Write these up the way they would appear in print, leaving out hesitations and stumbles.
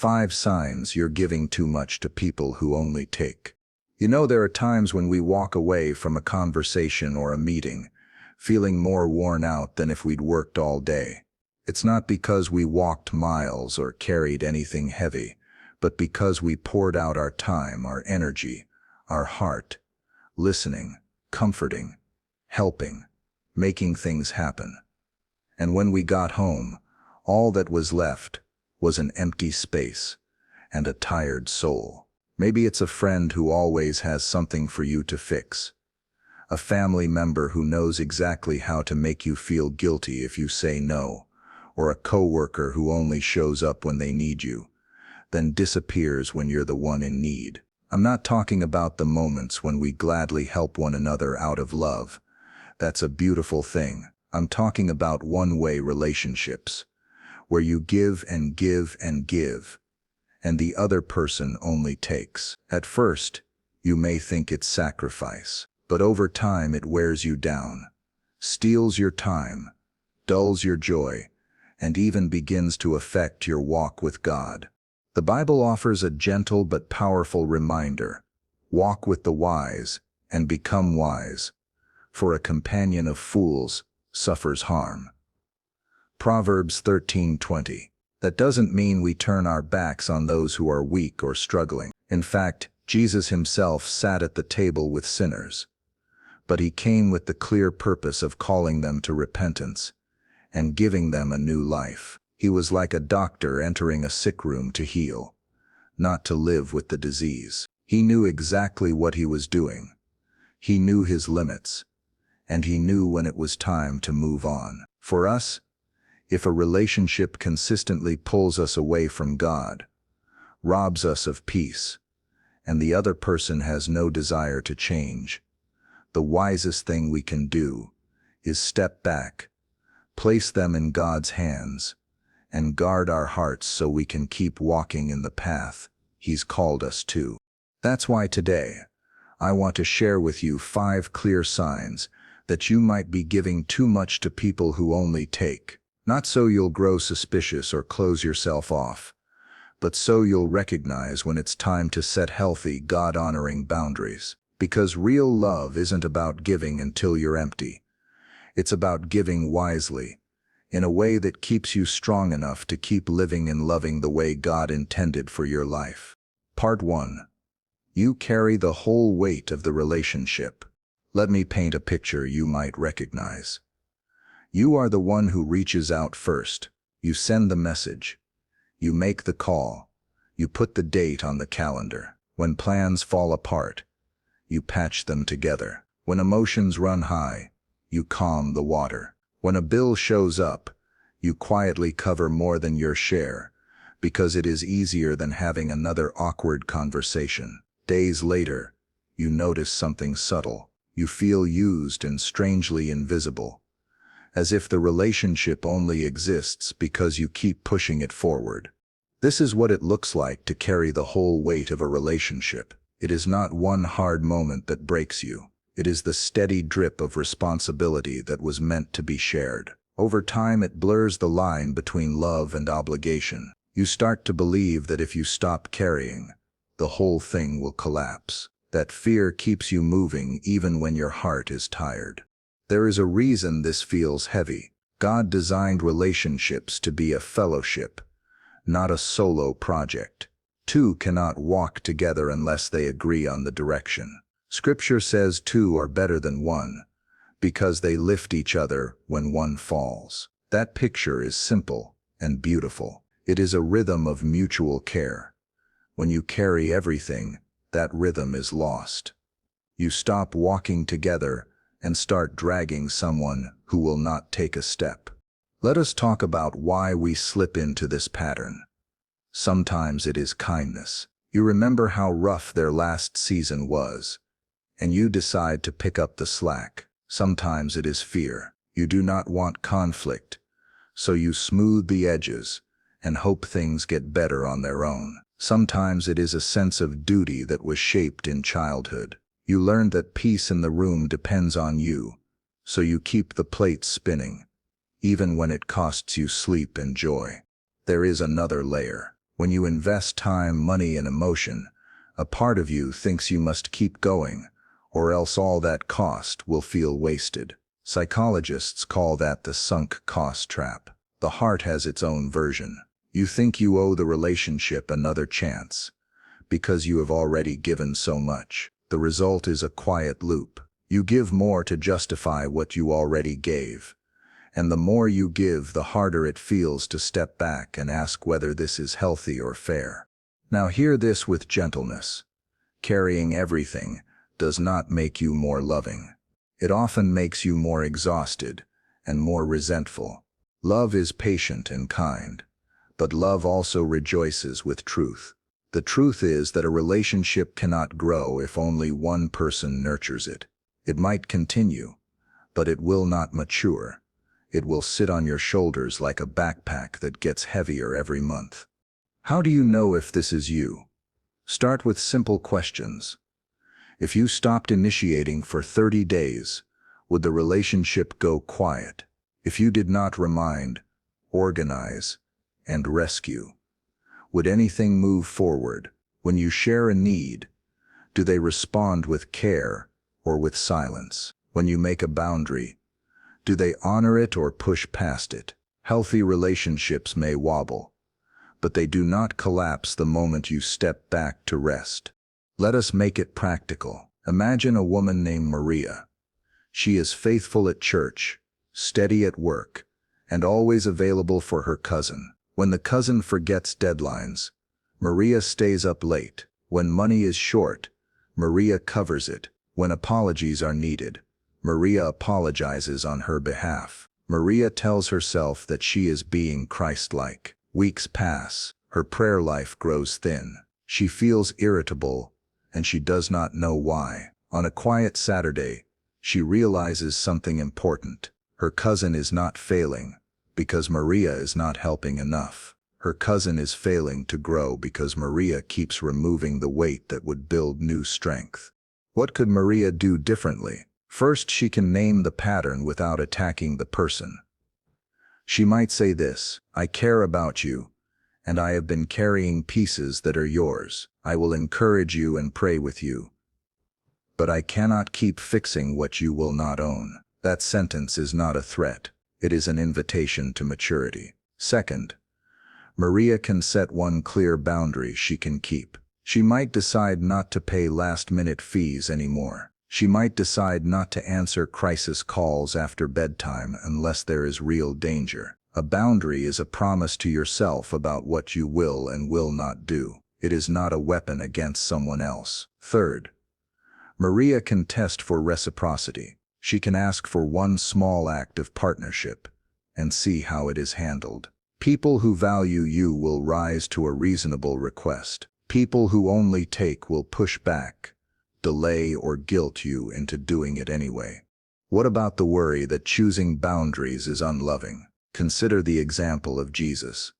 5 signs you're giving too much to people who only take. You know, there are times when we walk away from a conversation or a meeting, feeling more worn out than if we'd worked all day. It's not because we walked miles or carried anything heavy, but because we poured out our time, our energy, our heart, listening, comforting, helping, making things happen. And when we got home, all that was left was an empty space and a tired soul. Maybe it's a friend who always has something for you to fix, a family member who knows exactly how to make you feel guilty if you say no, or a coworker who only shows up when they need you, then disappears when you're the one in need. I'm not talking about the moments when we gladly help one another out of love. That's a beautiful thing. I'm talking about one-way relationships, where you give and give and give, and the other person only takes. At first, you may think it's sacrifice, but over time it wears you down, steals your time, dulls your joy, and even begins to affect your walk with God. The Bible offers a gentle but powerful reminder: walk with the wise and become wise, for a companion of fools suffers harm. Proverbs 13:20. That doesn't mean we turn our backs on those who are weak or struggling. In fact, Jesus himself sat at the table with sinners, but he came with the clear purpose of calling them to repentance and giving them a new life. He was like a doctor entering a sick room to heal, not to live with the disease. He knew exactly what he was doing. He knew his limits, and he knew when it was time to move on. For us, if a relationship consistently pulls us away from God, robs us of peace, and the other person has no desire to change, the wisest thing we can do is step back, place them in God's hands, and guard our hearts so we can keep walking in the path He's called us to. That's why today, I want to share with you 5 clear signs that you might be giving too much to people who only take. Not so you'll grow suspicious or close yourself off, but so you'll recognize when it's time to set healthy, God-honoring boundaries. Because real love isn't about giving until you're empty. It's about giving wisely, in a way that keeps you strong enough to keep living and loving the way God intended for your life. Part 1. You carry the whole weight of the relationship. Let me paint a picture you might recognize. You are the one who reaches out first. You send the message. You make the call. You put the date on the calendar. When plans fall apart, you patch them together. When emotions run high, you calm the water. When a bill shows up, you quietly cover more than your share, because it is easier than having another awkward conversation. Days later, you notice something subtle. You feel used and strangely invisible, as if the relationship only exists because you keep pushing it forward. This is what it looks like to carry the whole weight of a relationship. It is not one hard moment that breaks you. It is the steady drip of responsibility that was meant to be shared. Over time, it blurs the line between love and obligation. You start to believe that if you stop carrying, the whole thing will collapse. That fear keeps you moving even when your heart is tired. There is a reason this feels heavy. God designed relationships to be a fellowship, not a solo project. 2 cannot walk together unless they agree on the direction. Scripture says 2 are better than 1, because they lift each other when one falls. That picture is simple and beautiful. It is a rhythm of mutual care. When you carry everything, that rhythm is lost. You stop walking together and start dragging someone who will not take a step. Let us talk about why we slip into this pattern. Sometimes it is kindness. You remember how rough their last season was, and you decide to pick up the slack. Sometimes it is fear. You do not want conflict, so you smooth the edges and hope things get better on their own. Sometimes it is a sense of duty that was shaped in childhood. You learned that peace in the room depends on you, so you keep the plates spinning, even when it costs you sleep and joy. There is another layer. When you invest time, money, and emotion, a part of you thinks you must keep going, or else all that cost will feel wasted. Psychologists call that the sunk cost trap. The heart has its own version. You think you owe the relationship another chance, because you have already given so much. The result is a quiet loop. You give more to justify what you already gave. And the more you give, the harder it feels to step back and ask whether this is healthy or fair. Now hear this with gentleness. Carrying everything does not make you more loving. It often makes you more exhausted and more resentful. Love is patient and kind, but love also rejoices with truth. The truth is that a relationship cannot grow if only one person nurtures it. It might continue, but it will not mature. It will sit on your shoulders like a backpack that gets heavier every month. How do you know if this is you? Start with simple questions. If you stopped initiating for 30 days, would the relationship go quiet? If you did not remind, organize, and rescue, would anything move forward? When you share a need, do they respond with care or with silence? When you make a boundary, do they honor it or push past it? Healthy relationships may wobble, but they do not collapse the moment you step back to rest. Let us make it practical. Imagine a woman named Maria. She is faithful at church, steady at work, and always available for her cousin. When the cousin forgets deadlines, Maria stays up late. When money is short, Maria covers it. When apologies are needed, Maria apologizes on her behalf. Maria tells herself that she is being Christ-like. Weeks pass. Her prayer life grows thin. She feels irritable, and she does not know why. On a quiet Saturday, she realizes something important. Her cousin is not failing because Maria is not helping enough. Her cousin is failing to grow because Maria keeps removing the weight that would build new strength. What could Maria do differently? First, she can name the pattern without attacking the person. She might say this: I care about you, and I have been carrying pieces that are yours. I will encourage you and pray with you, but I cannot keep fixing what you will not own. That sentence is not a threat. It is an invitation to maturity. Second, Maria can set one clear boundary she can keep. She might decide not to pay last-minute fees anymore. She might decide not to answer crisis calls after bedtime unless there is real danger. A boundary is a promise to yourself about what you will and will not do. It is not a weapon against someone else. Third, Maria can test for reciprocity. She can ask for one small act of partnership and see how it is handled. People who value you will rise to a reasonable request. People who only take will push back, delay, or guilt you into doing it anyway. What about the worry that choosing boundaries is unloving? Consider the example of Jesus.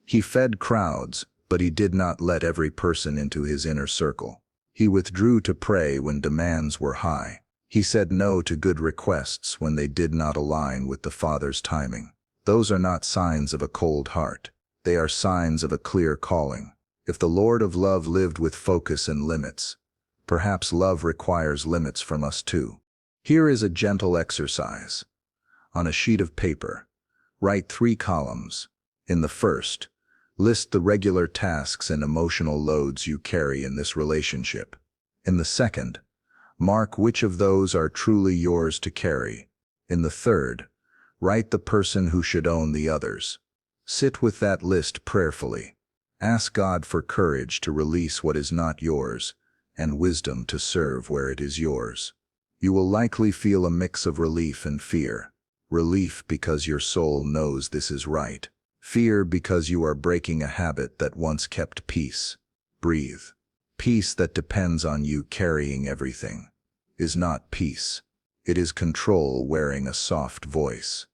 He fed crowds, but he did not let every person into his inner circle. He withdrew to pray when demands were high. He said no to good requests when they did not align with the Father's timing. Those are not signs of a cold heart. They are signs of a clear calling. If the Lord of love lived with focus and limits, perhaps love requires limits from us too. Here is a gentle exercise. On a sheet of paper, write 3 columns. In the first, list the regular tasks and emotional loads you carry in this relationship. In the second, mark which of those are truly yours to carry. In the third, write the person who should own the others. Sit with that list prayerfully. Ask God for courage to release what is not yours and wisdom to serve where it is yours. You will likely feel a mix of relief and fear. Relief because your soul knows this is right. Fear because you are breaking a habit that once kept peace. Breathe. Peace that depends on you carrying everything is not peace. It is control wearing a soft voice.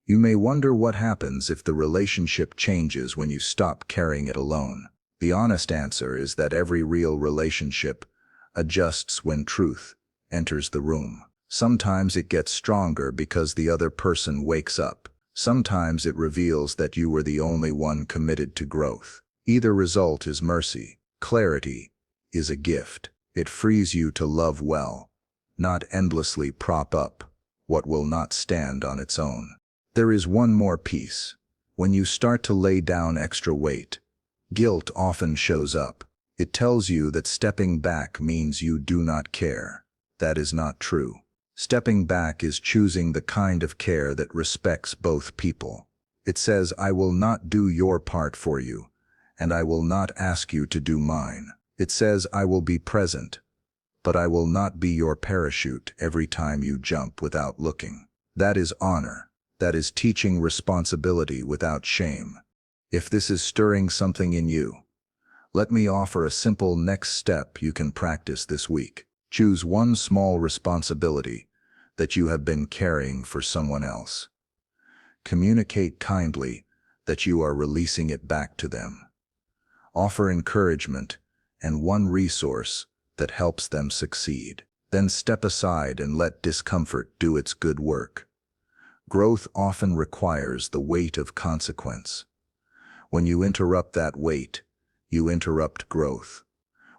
You may wonder what happens if the relationship changes when you stop carrying it alone. The honest answer is that every real relationship adjusts when truth enters the room. Sometimes it gets stronger because the other person wakes up. Sometimes it reveals that you were the only one committed to growth. Either result is mercy. Clarity is a gift. It frees you to love well, not endlessly prop up what will not stand on its own. There is one more piece. When you start to lay down extra weight, guilt often shows up. It tells you that stepping back means you do not care. That is not true. Stepping back is choosing the kind of care that respects both people. It says, I will not do your part for you, and I will not ask you to do mine. It says, I will be present, but I will not be your parachute every time you jump without looking. That is honor. That is teaching responsibility without shame. If this is stirring something in you, let me offer a simple next step you can practice this week. Choose one small responsibility that you have been carrying for someone else. Communicate kindly that you are releasing it back to them. Offer encouragement and one resource that helps them succeed. Then step aside and let discomfort do its good work. Growth often requires the weight of consequence. When you interrupt that weight, you interrupt growth.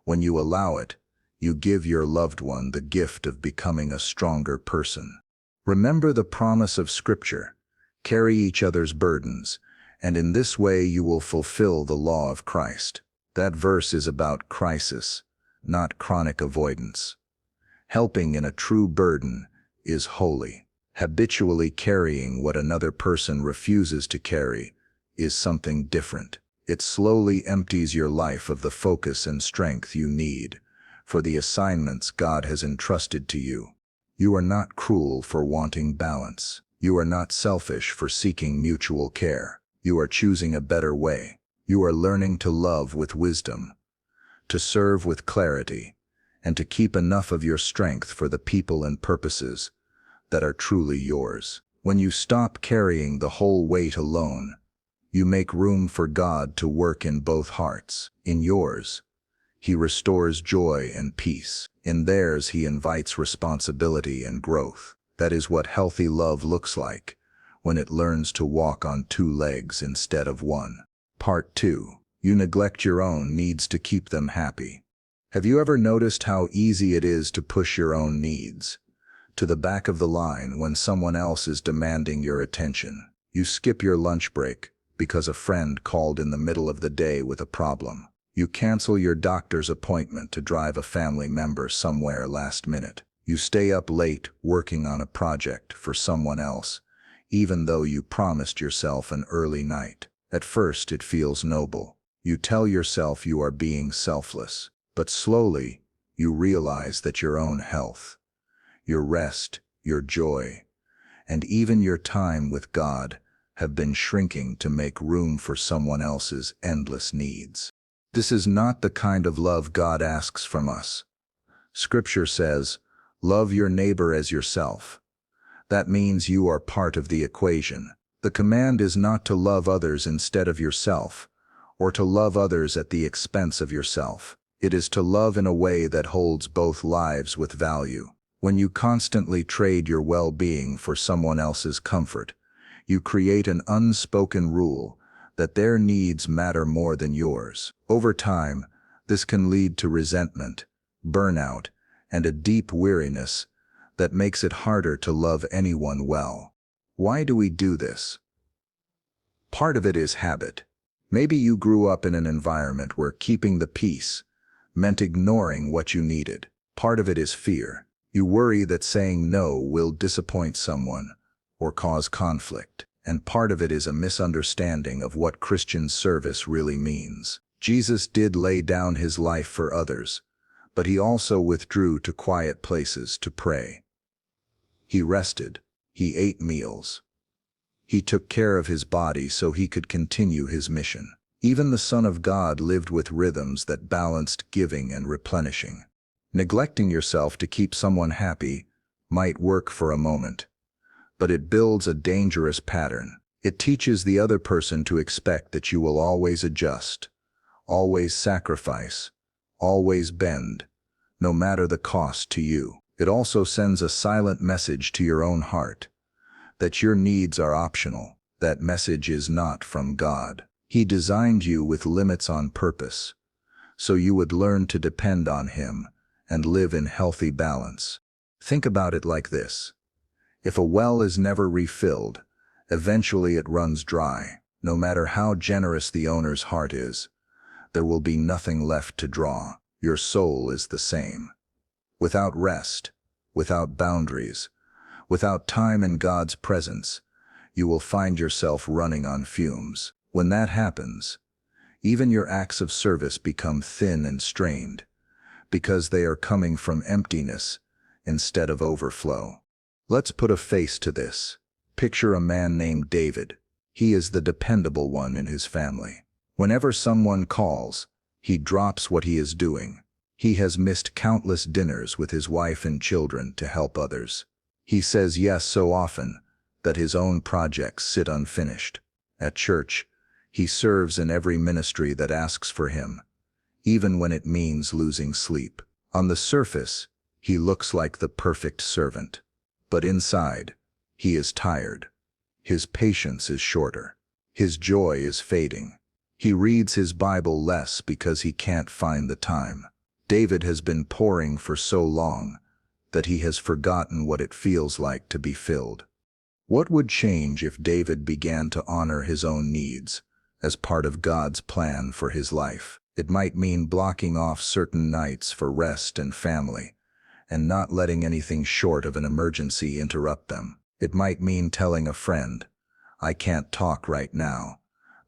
When you allow it, you give your loved one the gift of becoming a stronger person. Remember the promise of Scripture: carry each other's burdens, and in this way you will fulfill the law of Christ. That verse is about crisis, not chronic avoidance. Helping in a true burden is holy. Habitually carrying what another person refuses to carry is something different. It slowly empties your life of the focus and strength you need for the assignments God has entrusted to you. You are not cruel for wanting balance. You are not selfish for seeking mutual care. You are choosing a better way. You are learning to love with wisdom, to serve with clarity, and to keep enough of your strength for the people and purposes that are truly yours. When you stop carrying the whole weight alone, you make room for God to work in both hearts. In yours, He restores joy and peace. In theirs, He invites responsibility and growth. That is what healthy love looks like, when it learns to walk on two legs instead of one. Part 2. You neglect your own needs to keep them happy. Have you ever noticed how easy it is to push your own needs to the back of the line when someone else is demanding your attention? You skip your lunch break because a friend called in the middle of the day with a problem. You cancel your doctor's appointment to drive a family member somewhere last minute. You stay up late working on a project for someone else, even though you promised yourself an early night. At first, it feels noble. You tell yourself you are being selfless, but slowly you realize that your own health, your rest, your joy, and even your time with God have been shrinking to make room for someone else's endless needs. This is not the kind of love God asks from us. Scripture says, love your neighbor as yourself. That means you are part of the equation. The command is not to love others instead of yourself, or to love others at the expense of yourself. It is to love in a way that holds both lives with value. When you constantly trade your well-being for someone else's comfort, you create an unspoken rule that their needs matter more than yours. Over time, this can lead to resentment, burnout, and a deep weariness that makes it harder to love anyone well. Why do we do this? Part of it is habit. Maybe you grew up in an environment where keeping the peace meant ignoring what you needed. Part of it is fear. You worry that saying no will disappoint someone or cause conflict. And part of it is a misunderstanding of what Christian service really means. Jesus did lay down His life for others, but He also withdrew to quiet places to pray. He rested. He ate meals. He took care of His body so He could continue His mission. Even the Son of God lived with rhythms that balanced giving and replenishing. Neglecting yourself to keep someone happy might work for a moment, but it builds a dangerous pattern. It teaches the other person to expect that you will always adjust, always sacrifice, always bend, no matter the cost to you. It also sends a silent message to your own heart that your needs are optional. That message is not from God. He designed you with limits on purpose, so you would learn to depend on Him and live in healthy balance. Think about it like this. If a well is never refilled, eventually it runs dry. No matter how generous the owner's heart is, there will be nothing left to draw. Your soul is the same. Without rest, without boundaries, without time in God's presence, you will find yourself running on fumes. When that happens, even your acts of service become thin and strained, because they are coming from emptiness instead of overflow. Let's put a face to this. Picture a man named David. He is the dependable one in his family. Whenever someone calls, he drops what he is doing. He has missed countless dinners with his wife and children to help others. He says yes so often that his own projects sit unfinished. At church, he serves in every ministry that asks for him, even when it means losing sleep. On the surface, he looks like the perfect servant. But inside, he is tired. His patience is shorter. His joy is fading. He reads his Bible less because he can't find the time. David has been pouring for so long that he has forgotten what it feels like to be filled. What would change if David began to honor his own needs as part of God's plan for his life? It might mean blocking off certain nights for rest and family, and not letting anything short of an emergency interrupt them. It might mean telling a friend, "I can't talk right now,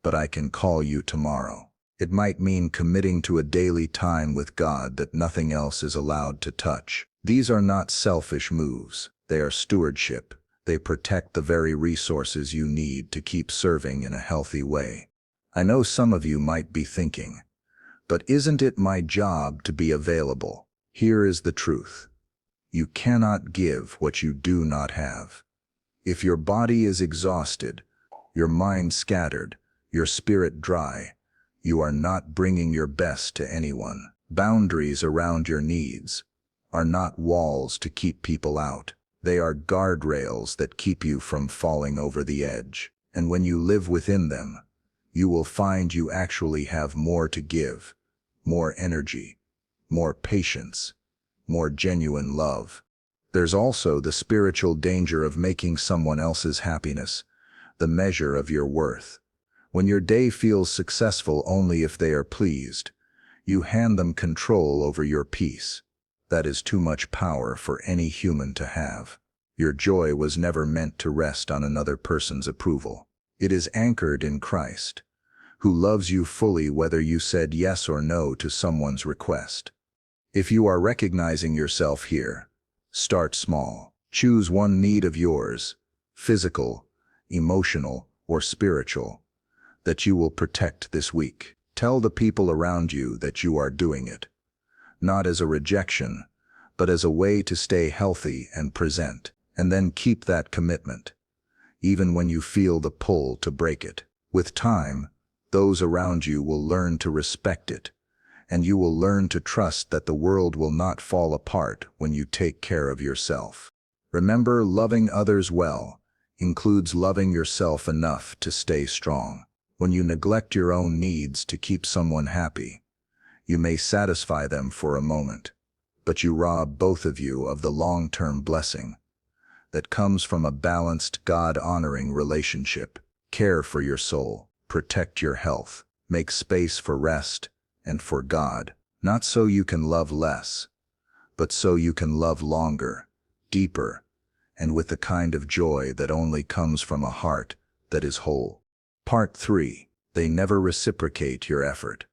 but I can call you tomorrow." It might mean committing to a daily time with God that nothing else is allowed to touch. These are not selfish moves. They are stewardship. They protect the very resources you need to keep serving in a healthy way. I know some of you might be thinking, but isn't it my job to be available? Here is the truth. You cannot give what you do not have. If your body is exhausted, your mind scattered, your spirit dry, you are not bringing your best to anyone. Boundaries around your needs are not walls to keep people out. They are guardrails that keep you from falling over the edge. And when you live within them, you will find you actually have more to give, more energy, more patience, more genuine love. There's also the spiritual danger of making someone else's happiness the measure of your worth. When your day feels successful only if they are pleased, you hand them control over your peace. That is too much power for any human to have. Your joy was never meant to rest on another person's approval. It is anchored in Christ, who loves you fully whether you said yes or no to someone's request. If you are recognizing yourself here, start small. Choose one need of yours, physical, emotional, or spiritual, that you will protect this week. Tell the people around you that you are doing it, not as a rejection, but as a way to stay healthy and present. And then keep that commitment, even when you feel the pull to break it. With time, those around you will learn to respect it, and you will learn to trust that the world will not fall apart when you take care of yourself. Remember, loving others well includes loving yourself enough to stay strong. When you neglect your own needs to keep someone happy, you may satisfy them for a moment, but you rob both of you of the long-term blessing that comes from a balanced, God-honoring relationship. Care for your soul, protect your health, make space for rest and for God, not so you can love less, but so you can love longer, deeper, and with the kind of joy that only comes from a heart that is whole. Part 3. They never reciprocate your effort.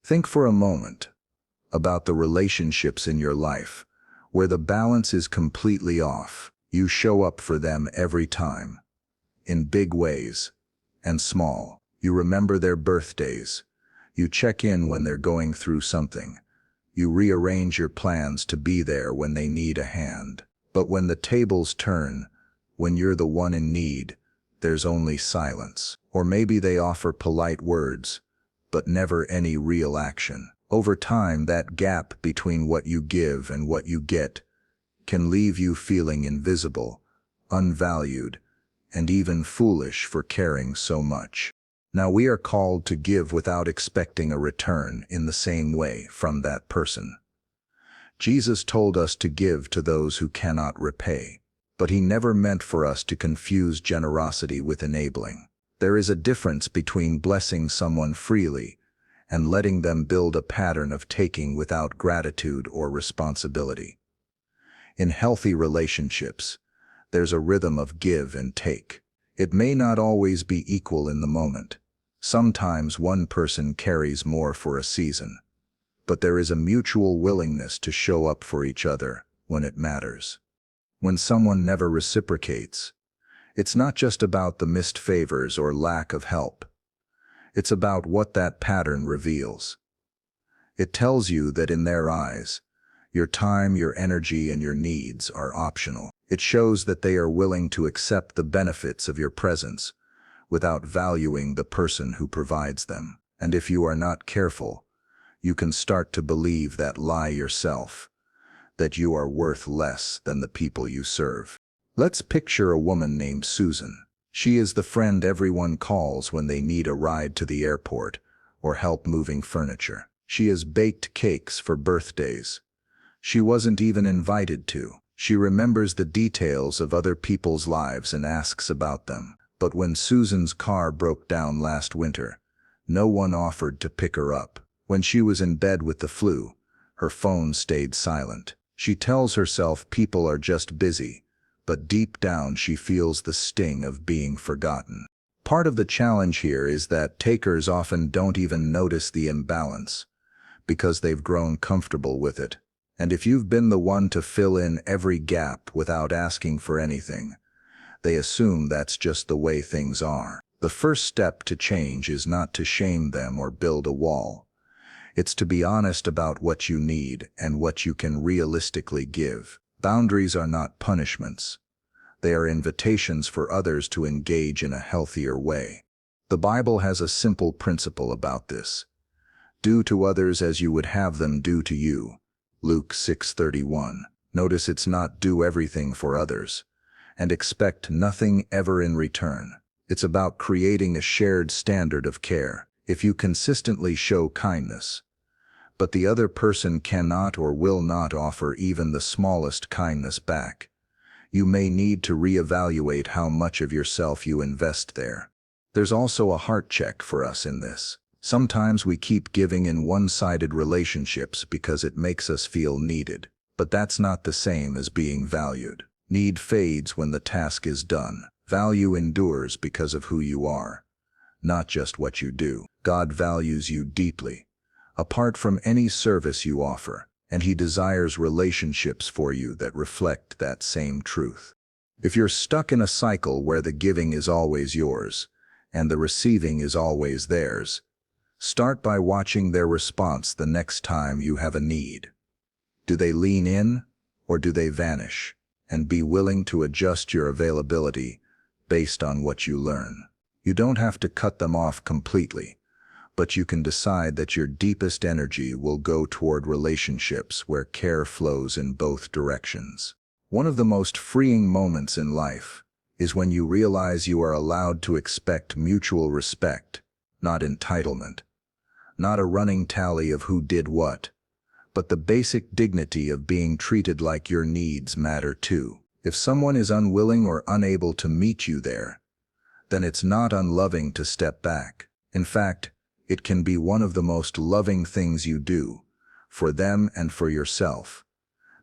Think for a moment about the relationships in your life where the balance is completely off. You show up for them every time, in big ways and small. You remember their birthdays. You check in when they're going through something. You rearrange your plans to be there when they need a hand. But when the tables turn, when you're the one in need, there's only silence. Or maybe they offer polite words, but never any real action. Over time, that gap between what you give and what you get can leave you feeling invisible, unvalued, and even foolish for caring so much. Now we are called to give without expecting a return in the same way from that person. Jesus told us to give to those who cannot repay, but he never meant for us to confuse generosity with enabling. There is a difference between blessing someone freely and letting them build a pattern of taking without gratitude or responsibility. In healthy relationships, there's a rhythm of give and take. It may not always be equal in the moment. Sometimes one person carries more for a season, but there is a mutual willingness to show up for each other when it matters. When someone never reciprocates, it's not just about the missed favors or lack of help. It's about what that pattern reveals. It tells you that in their eyes, your time, your energy, and your needs are optional. It shows that they are willing to accept the benefits of your presence without valuing the person who provides them. And if you are not careful, you can start to believe that lie yourself, that you are worth less than the people you serve. Let's picture a woman named Susan. She is the friend everyone calls when they need a ride to the airport or help moving furniture. She has baked cakes for birthdays she wasn't even invited to. She remembers the details of other people's lives and asks about them. But when Susan's car broke down last winter, no one offered to pick her up. When she was in bed with the flu, her phone stayed silent. She tells herself people are just busy, but deep down she feels the sting of being forgotten. Part of the challenge here is that takers often don't even notice the imbalance because they've grown comfortable with it. And if you've been the one to fill in every gap without asking for anything, they assume that's just the way things are. The first step to change is not to shame them or build a wall. It's to be honest about what you need and what you can realistically give. Boundaries are not punishments. They are invitations for others to engage in a healthier way. The Bible has a simple principle about this. Do to others as you would have them do to you. Luke 6:31. Notice it's not do everything for others and expect nothing ever in return. It's about creating a shared standard of care. If you consistently show kindness, but the other person cannot or will not offer even the smallest kindness back, you may need to reevaluate how much of yourself you invest there. There's also a heart check for us in this. Sometimes we keep giving in one-sided relationships because it makes us feel needed, but that's not the same as being valued. Need fades when the task is done. Value endures because of who you are, not just what you do. God values you deeply, apart from any service you offer, and He desires relationships for you that reflect that same truth. If you're stuck in a cycle where the giving is always yours and the receiving is always theirs, start by watching their response the next time you have a need. Do they lean in or do they vanish? And be willing to adjust your availability based on what you learn. You don't have to cut them off completely, but you can decide that your deepest energy will go toward relationships where care flows in both directions. One of the most freeing moments in life is when you realize you are allowed to expect mutual respect, not entitlement. Not a running tally of who did what, but the basic dignity of being treated like your needs matter too. If someone is unwilling or unable to meet you there, then it's not unloving to step back. In fact, it can be one of the most loving things you do, for them and for yourself,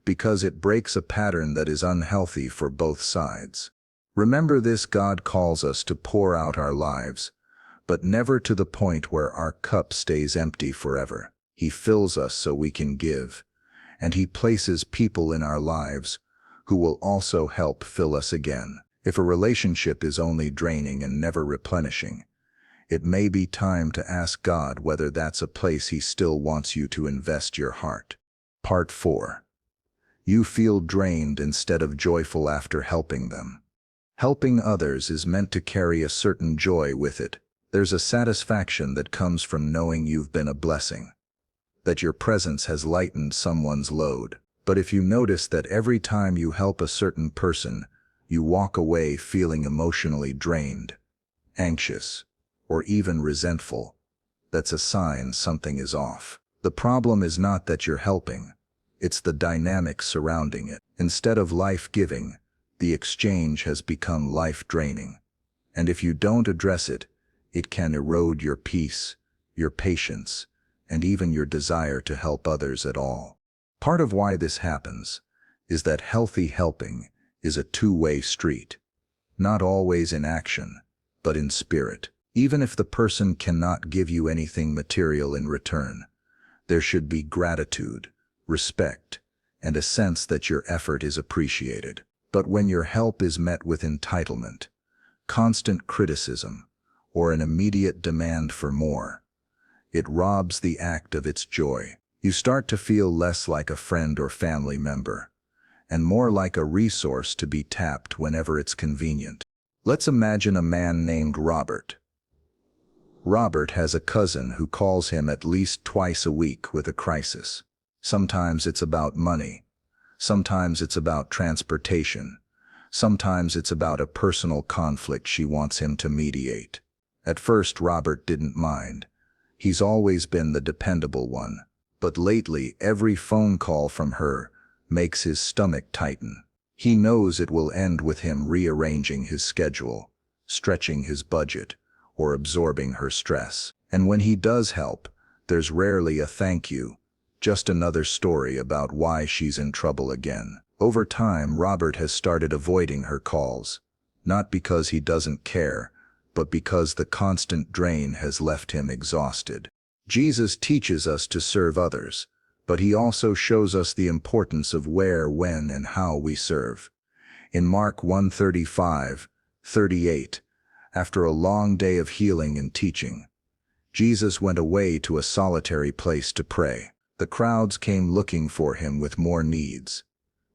because it breaks a pattern that is unhealthy for both sides. Remember this: God calls us to pour out our lives, but never to the point where our cup stays empty forever. He fills us so we can give, and He places people in our lives who will also help fill us again. If a relationship is only draining and never replenishing, it may be time to ask God whether that's a place He still wants you to invest your heart. Part 4. You feel drained instead of joyful after helping them. Helping others is meant to carry a certain joy with it. There's a satisfaction that comes from knowing you've been a blessing, that your presence has lightened someone's load. But if you notice that every time you help a certain person, you walk away feeling emotionally drained, anxious, or even resentful, that's a sign something is off. The problem is not that you're helping, it's the dynamic surrounding it. Instead of life-giving, the exchange has become life-draining. And if you don't address it, it can erode your peace, your patience, and even your desire to help others at all. Part of why this happens is that healthy helping is a two-way street, not always in action, but in spirit. Even if the person cannot give you anything material in return, there should be gratitude, respect, and a sense that your effort is appreciated. But when your help is met with entitlement, constant criticism, or an immediate demand for more, it robs the act of its joy. You start to feel less like a friend or family member, and more like a resource to be tapped whenever it's convenient. Let's imagine a man named Robert. Robert has a cousin who calls him at least twice a week with a crisis. Sometimes it's about money. Sometimes it's about transportation. Sometimes it's about a personal conflict she wants him to mediate. At first, Robert didn't mind. He's always been the dependable one. But lately, every phone call from her makes his stomach tighten. He knows it will end with him rearranging his schedule, stretching his budget, or absorbing her stress. And when he does help, there's rarely a thank you, just another story about why she's in trouble again. Over time, Robert has started avoiding her calls, not because he doesn't care, but because the constant drain has left him exhausted. Jesus teaches us to serve others, but he also shows us the importance of where, when, and how we serve. In Mark 1:35-38, after a long day of healing and teaching, Jesus went away to a solitary place to pray. The crowds came looking for him with more needs,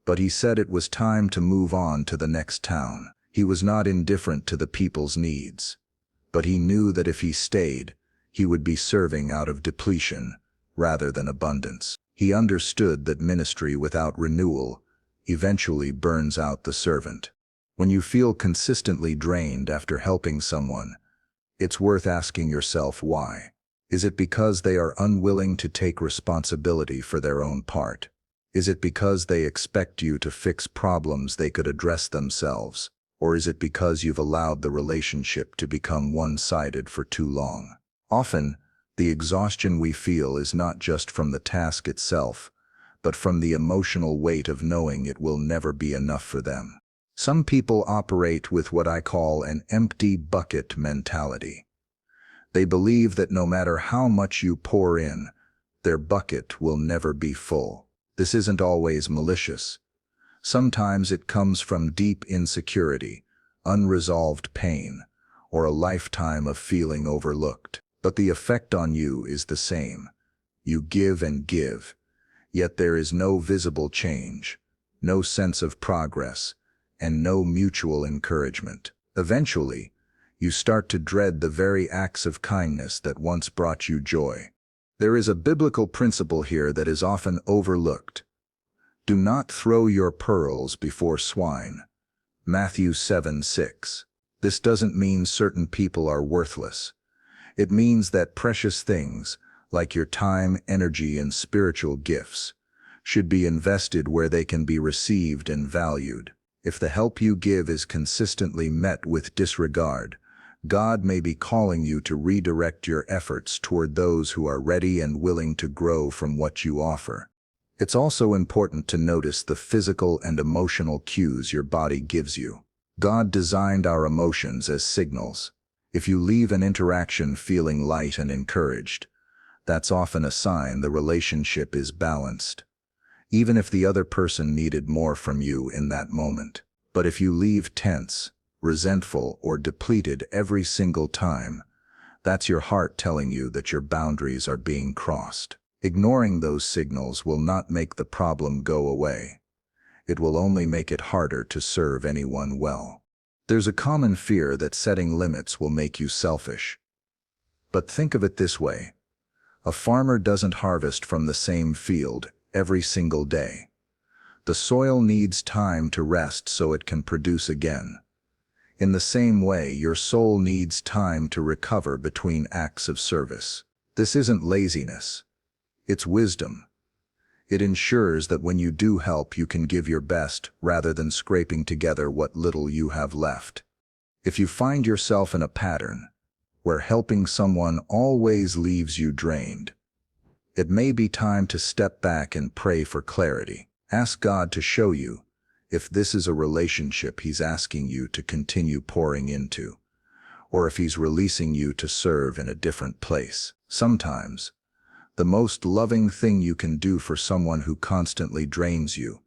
but he said it was time to move on to the next town. He was not indifferent to the people's needs, but he knew that if he stayed, he would be serving out of depletion rather than abundance. He understood that ministry without renewal eventually burns out the servant. When you feel consistently drained after helping someone, it's worth asking yourself why. Is it because they are unwilling to take responsibility for their own part? Is it because they expect you to fix problems they could address themselves? Or is it because you've allowed the relationship to become one-sided for too long? Often, the exhaustion we feel is not just from the task itself, but from the emotional weight of knowing it will never be enough for them. Some people operate with what I call an empty bucket mentality. They believe that no matter how much you pour in, their bucket will never be full. This isn't always malicious. Sometimes it comes from deep insecurity, unresolved pain, or a lifetime of feeling overlooked. But the effect on you is the same. You give and give, yet there is no visible change, no sense of progress, and no mutual encouragement. Eventually, you start to dread the very acts of kindness that once brought you joy. There is a biblical principle here that is often overlooked. Do not throw your pearls before swine. Matthew 7:6. This doesn't mean certain people are worthless. It means that precious things, like your time, energy, and spiritual gifts, should be invested where they can be received and valued. If the help you give is consistently met with disregard, God may be calling you to redirect your efforts toward those who are ready and willing to grow from what you offer. It's also important to notice the physical and emotional cues your body gives you. God designed our emotions as signals. If you leave an interaction feeling light and encouraged, that's often a sign the relationship is balanced, even if the other person needed more from you in that moment. But if you leave tense, resentful, or depleted every single time, that's your heart telling you that your boundaries are being crossed. Ignoring those signals will not make the problem go away. It will only make it harder to serve anyone well. There's a common fear that setting limits will make you selfish. But think of it this way. A farmer doesn't harvest from the same field every single day. The soil needs time to rest so it can produce again. In the same way, your soul needs time to recover between acts of service. This isn't laziness. It's wisdom. It ensures that when you do help, you can give your best rather than scraping together what little you have left. If you find yourself in a pattern where helping someone always leaves you drained, it may be time to step back and pray for clarity. Ask God to show you if this is a relationship He's asking you to continue pouring into, or if He's releasing you to serve in a different place. Sometimes, the most loving thing you can do for someone who constantly drains you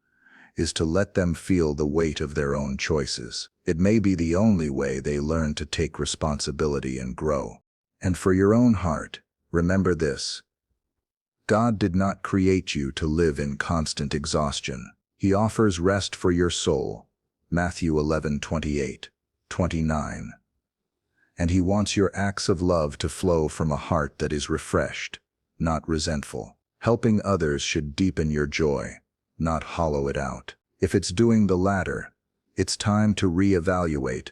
is to let them feel the weight of their own choices. It may be the only way they learn to take responsibility and grow. And for your own heart, remember this: God did not create you to live in constant exhaustion. He offers rest for your soul, Matthew 11:28-29. And He wants your acts of love to flow from a heart that is refreshed, not resentful. Helping others should deepen your joy, not hollow it out. If it's doing the latter, it's time to reevaluate,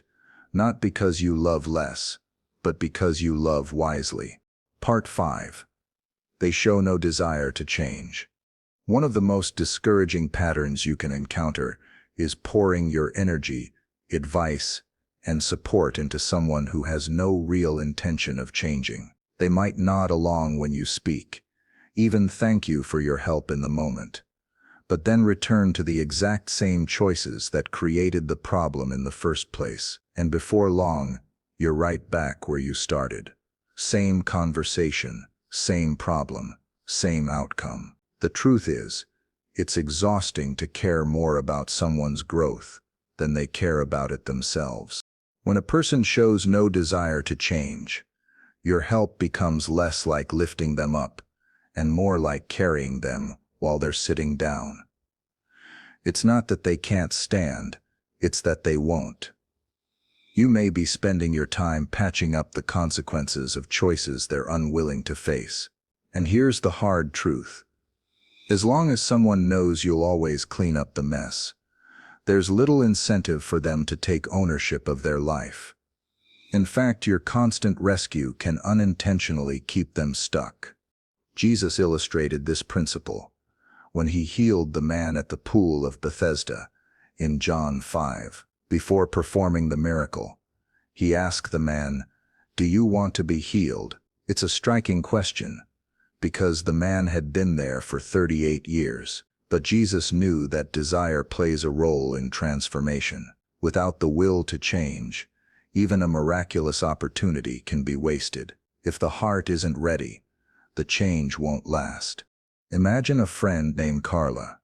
not because you love less, but because you love wisely. Part 5. They show no desire to change. One of the most discouraging patterns you can encounter is pouring your energy, advice, and support into someone who has no real intention of changing. They might nod along when you speak, even thank you for your help in the moment, but then return to the exact same choices that created the problem in the first place. And before long, you're right back where you started. Same conversation, same problem, same outcome. The truth is, it's exhausting to care more about someone's growth than they care about it themselves. When a person shows no desire to change, your help becomes less like lifting them up and more like carrying them while they're sitting down. It's not that they can't stand, it's that they won't. You may be spending your time patching up the consequences of choices they're unwilling to face. And here's the hard truth: as long as someone knows you'll always clean up the mess, there's little incentive for them to take ownership of their life. In fact, your constant rescue can unintentionally keep them stuck. Jesus illustrated this principle when He healed the man at the pool of Bethesda in John 5. Before performing the miracle, He asked the man, "Do you want to be healed?" It's a striking question, because the man had been there for 38 years. But Jesus knew that desire plays a role in transformation. Without the will to change, even a miraculous opportunity can be wasted. If the heart isn't ready, the change won't last. Imagine a friend named Carla.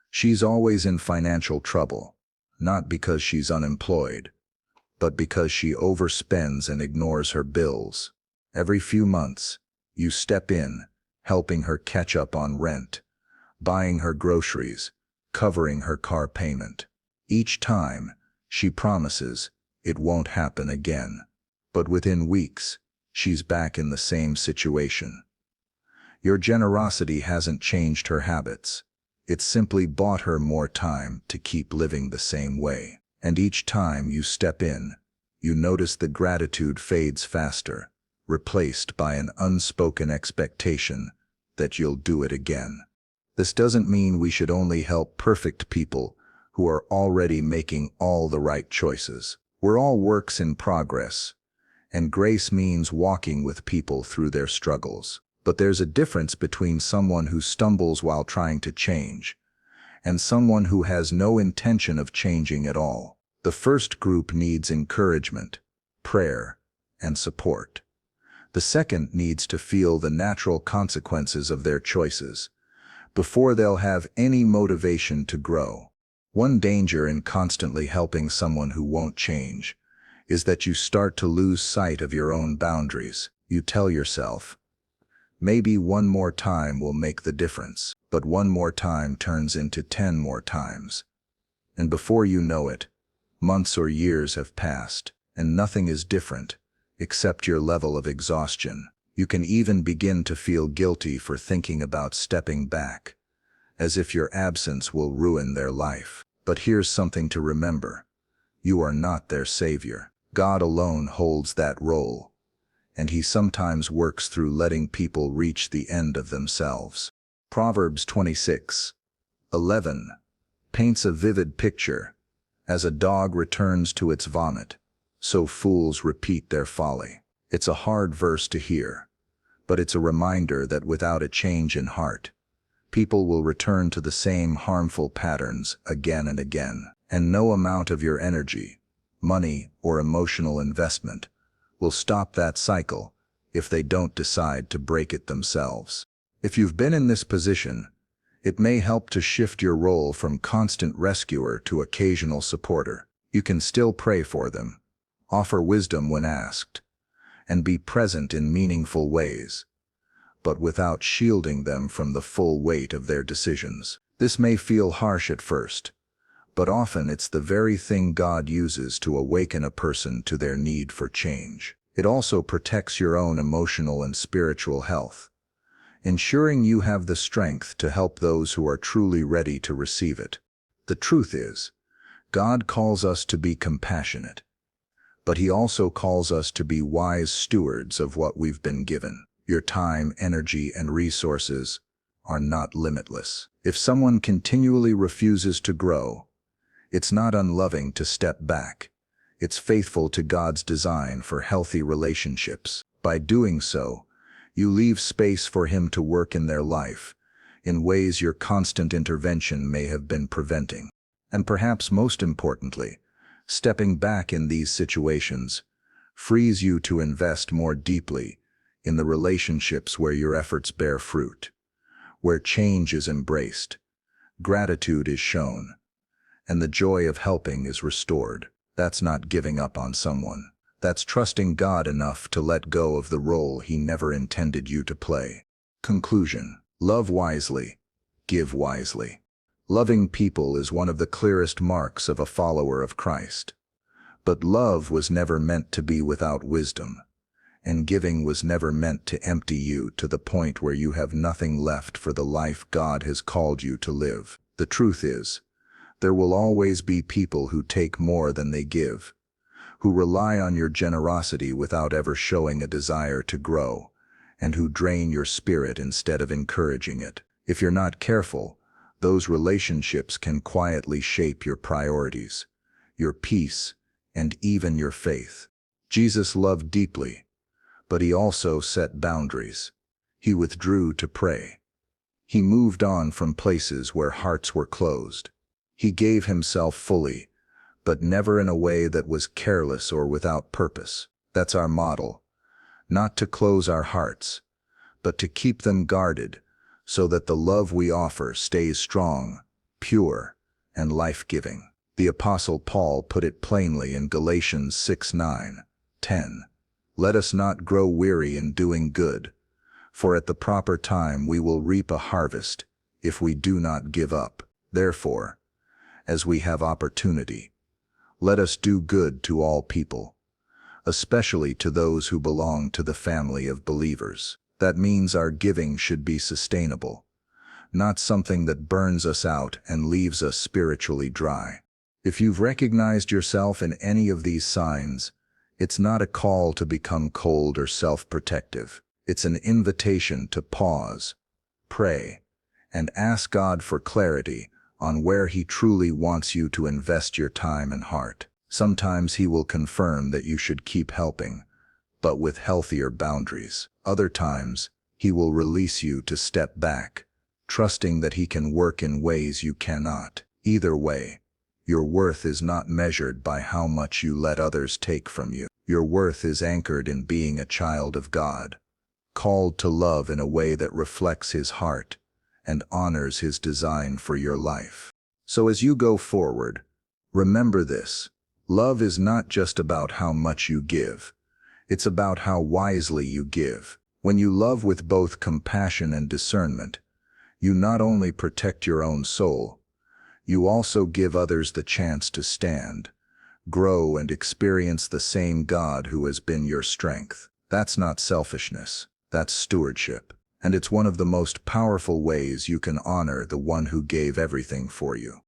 She's always in financial trouble, not because she's unemployed, but because she overspends and ignores her bills. Every few months, you step in, helping her catch up on rent, buying her groceries, covering her car payment. Each time, she promises it won't happen again. But within weeks, she's back in the same situation. Your generosity hasn't changed her habits. It's simply bought her more time to keep living the same way. And each time you step in, you notice the gratitude fades faster, replaced by an unspoken expectation that you'll do it again. This doesn't mean we should only help perfect people who are already making all the right choices. We're all works in progress, and grace means walking with people through their struggles. But there's a difference between someone who stumbles while trying to change and someone who has no intention of changing at all. The first group needs encouragement, prayer, and support. The second needs to feel the natural consequences of their choices before they'll have any motivation to grow. One danger in constantly helping someone who won't change is that you start to lose sight of your own boundaries. You tell yourself, maybe one more time will make the difference, but one more time turns into 10 more times. And before you know it, months or years have passed, and nothing is different except your level of exhaustion. You can even begin to feel guilty for thinking about stepping back, as if your absence will ruin their life. But here's something to remember. You are not their savior. God alone holds that role, and he sometimes works through letting people reach the end of themselves. Proverbs 26:11 paints a vivid picture. As a dog returns to its vomit, so fools repeat their folly. It's a hard verse to hear, but it's a reminder that without a change in heart, people will return to the same harmful patterns again and again. And no amount of your energy, money, or emotional investment will stop that cycle if they don't decide to break it themselves. If you've been in this position, it may help to shift your role from constant rescuer to occasional supporter. You can still pray for them, offer wisdom when asked, and be present in meaningful ways, but without shielding them from the full weight of their decisions. This may feel harsh at first, but often it's the very thing God uses to awaken a person to their need for change. It also protects your own emotional and spiritual health, ensuring you have the strength to help those who are truly ready to receive it. The truth is, God calls us to be compassionate, but he also calls us to be wise stewards of what we've been given. Your time, energy, and resources are not limitless. If someone continually refuses to grow, it's not unloving to step back. It's faithful to God's design for healthy relationships. By doing so, you leave space for him to work in their life in ways your constant intervention may have been preventing. And perhaps most importantly, stepping back in these situations frees you to invest more deeply in the relationships where your efforts bear fruit, where change is embraced, gratitude is shown, and the joy of helping is restored. That's not giving up on someone. That's trusting God enough to let go of the role he never intended you to play. Conclusion: love wisely, give wisely. Loving people is one of the clearest marks of a follower of Christ. But love was never meant to be without wisdom, and giving was never meant to empty you to the point where you have nothing left for the life God has called you to live. The truth is, there will always be people who take more than they give, who rely on your generosity without ever showing a desire to grow, and who drain your spirit instead of encouraging it. If you're not careful, those relationships can quietly shape your priorities, your peace, and even your faith. Jesus loved deeply, but he also set boundaries. He withdrew to pray. He moved on from places where hearts were closed. He gave himself fully, but never in a way that was careless or without purpose. That's our model. Not to close our hearts, but to keep them guarded so that the love we offer stays strong, pure, and life-giving. The Apostle Paul put it plainly in Galatians 6:9-10. Let us not grow weary in doing good, for at the proper time we will reap a harvest if we do not give up. Therefore, as we have opportunity, let us do good to all people, especially to those who belong to the family of believers. That means our giving should be sustainable, not something that burns us out and leaves us spiritually dry. If you've recognized yourself in any of these signs, it's not a call to become cold or self-protective. It's an invitation to pause, pray, and ask God for clarity on where he truly wants you to invest your time and heart. Sometimes he will confirm that you should keep helping, but with healthier boundaries. Other times, he will release you to step back, trusting that he can work in ways you cannot. Either way, your worth is not measured by how much you let others take from you. Your worth is anchored in being a child of God, called to love in a way that reflects his heart and honors his design for your life. So as you go forward, remember this: love is not just about how much you give. It's about how wisely you give. When you love with both compassion and discernment, you not only protect your own soul, you also give others the chance to stand, grow, and experience the same God who has been your strength. That's not selfishness, that's stewardship. and it's one of the most powerful ways you can honor the one who gave everything for you.